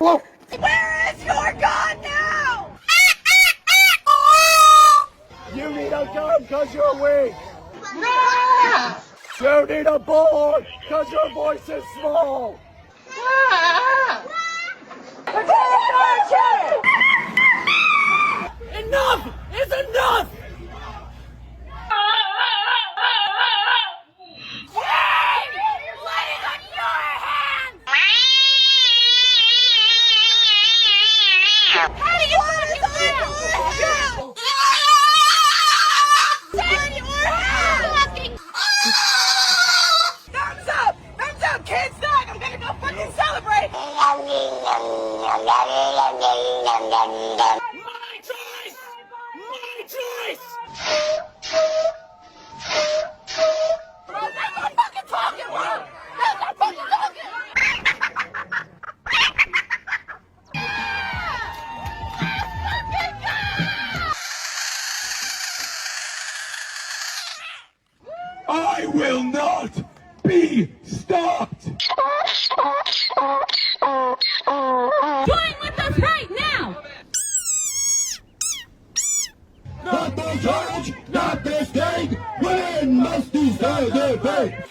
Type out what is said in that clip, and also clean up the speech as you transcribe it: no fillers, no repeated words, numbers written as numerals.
Where is your gun now? You need a gun because you're weak. No! You need a bullet because your voice is small. Enough is enough! Thumbs up! Thumbs up! Kids done! I'm gonna go fucking celebrate! My choice! My choice! That's not fucking talking, bro! That's not fucking talking! I will not be stopped! Join with us right now! Not the church, not the state, women must deserve their pay!